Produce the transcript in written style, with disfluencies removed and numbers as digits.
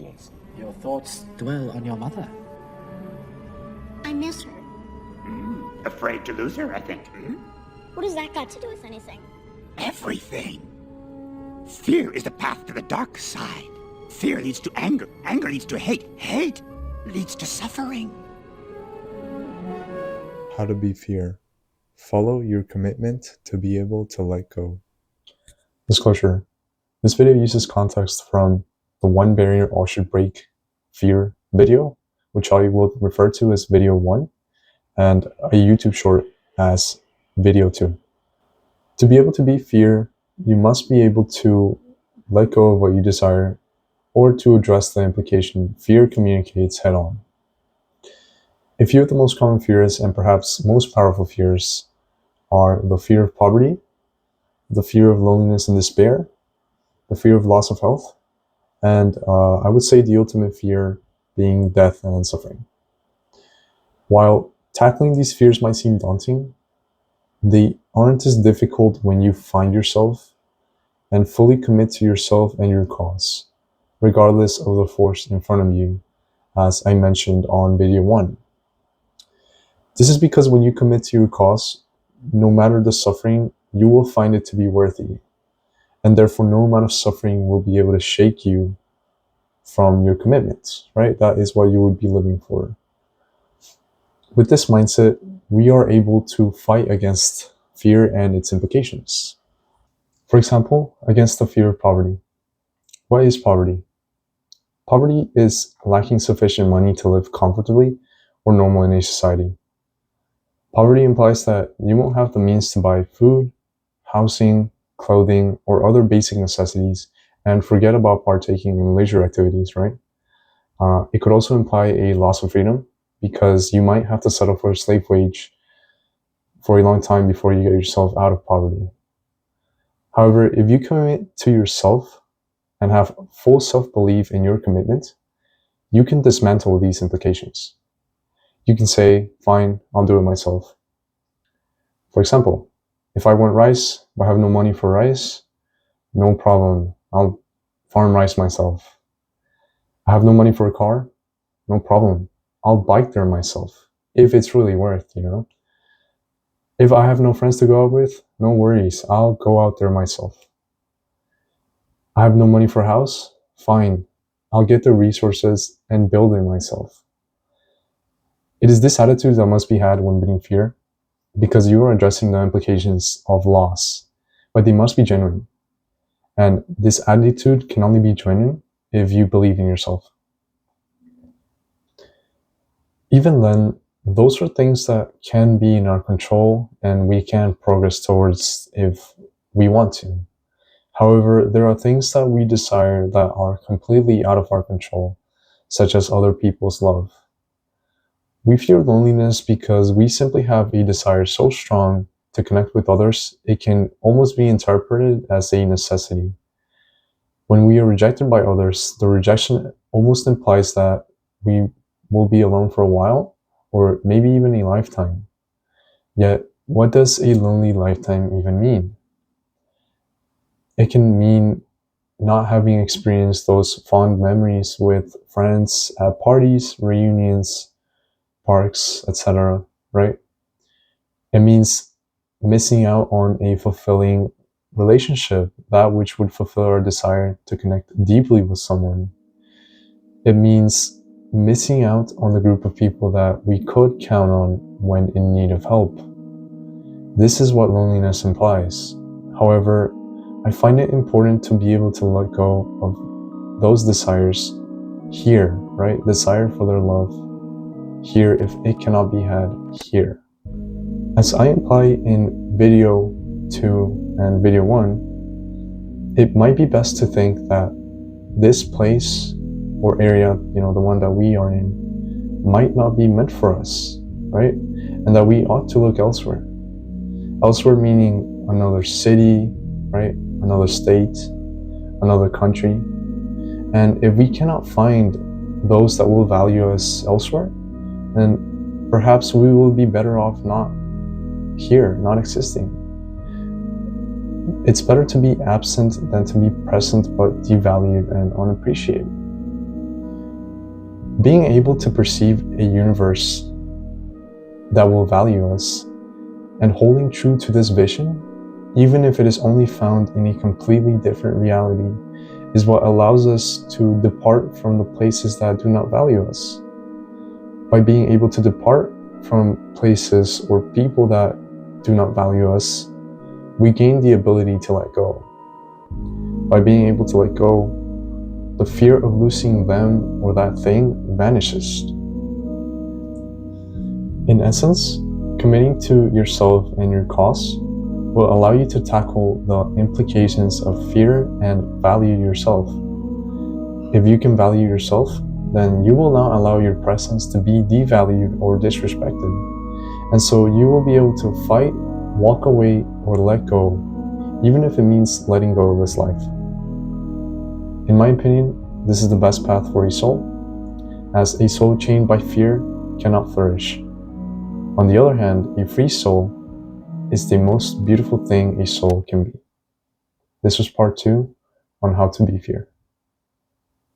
Yet your thoughts dwell on your mother. I miss her. Afraid to lose her, I think. What has that got to do with anything? Everything. Fear is the path to the dark side. Fear leads to anger. Anger leads to hate. Hate leads to suffering. How to be fear. Follow your commitment to be able to let go. Disclosure. This video uses context from the One Barrier All Should Break Fear video, which I will refer to as video 1, and a YouTube short as video 2. To be able to be fear, you must be able to let go of what you desire or to address the implication fear communicates head on. A few of the most common fears and perhaps most powerful fears are the fear of poverty, the fear of loneliness and despair, the fear of loss of health, and I would say the ultimate fear being death and suffering. While tackling these fears might seem daunting, they aren't as difficult when you find yourself and fully commit to yourself and your cause, regardless of the force in front of you, as I mentioned on video 1. This is because when you commit to your cause, no matter the suffering, you will find it to be worthy, and therefore no amount of suffering will be able to shake you from your commitments, right? That is what you would be living for. With this mindset, we are able to fight against fear and its implications. For example, against the fear of poverty. What is poverty? Poverty is lacking sufficient money to live comfortably or normal in a society. Poverty implies that you won't have the means to buy food, housing, clothing, or other basic necessities, and forget about partaking in leisure activities, right? It could also imply a loss of freedom, because you might have to settle for a slave wage for a long time before you get yourself out of poverty. However, if you commit to yourself and have full self-belief in your commitment, you can dismantle these implications. You can say, fine, I'll do it myself. For example, if I want rice, but I have no money for rice, no problem, I'll farm rice myself. I have no money for a car, no problem, I'll bike there myself, if it's really worth, If I have no friends to go out with, no worries, I'll go out there myself. I have no money for a house, fine, I'll get the resources and build it myself. It is this attitude that must be had when beating fear, because you are addressing the implications of loss, but they must be genuine. And this attitude can only be genuine if you believe in yourself. Even then, those are things that can be in our control and we can progress towards if we want to. However, there are things that we desire that are completely out of our control, such as other people's love. We fear loneliness because we simply have a desire so strong to connect with others, it can almost be interpreted as a necessity. When we are rejected by others, the rejection almost implies that we will be alone for a while, or maybe even a lifetime. Yet, what does a lonely lifetime even mean? It can mean not having experienced those fond memories with friends at parties, reunions, parks, etc., right? It means missing out on a fulfilling relationship, that which would fulfill our desire to connect deeply with someone. It means missing out on the group of people that we could count on when in need of help. This is what loneliness implies. However, I find it important to be able to let go of those desires here, right? Desire for their love here if it cannot be had here. As I imply in video 2 and video 1, it might be best to think that this place or area, the one that we are in, might not be meant for us, right? And that we ought to look elsewhere. Elsewhere meaning another city, right? Another state, another country. And if we cannot find those that will value us elsewhere, then perhaps we will be better off not here, not existing. It's better to be absent than to be present but devalued and unappreciated. Being able to perceive a universe that will value us and holding true to this vision, even if it is only found in a completely different reality, is what allows us to depart from the places that do not value us. By being able to depart from places or people that do not value us, we gain the ability to let go. By being able to let go, the fear of losing them or that thing vanishes. In essence, committing to yourself and your cause will allow you to tackle the implications of fear and value yourself. If you can value yourself, then you will not allow your presence to be devalued or disrespected. And so you will be able to fight, walk away, or let go, even if it means letting go of this life. In my opinion, this is the best path for a soul, as a soul chained by fear cannot flourish. On the other hand, a free soul is the most beautiful thing a soul can be. This was part 2 on how to be fear.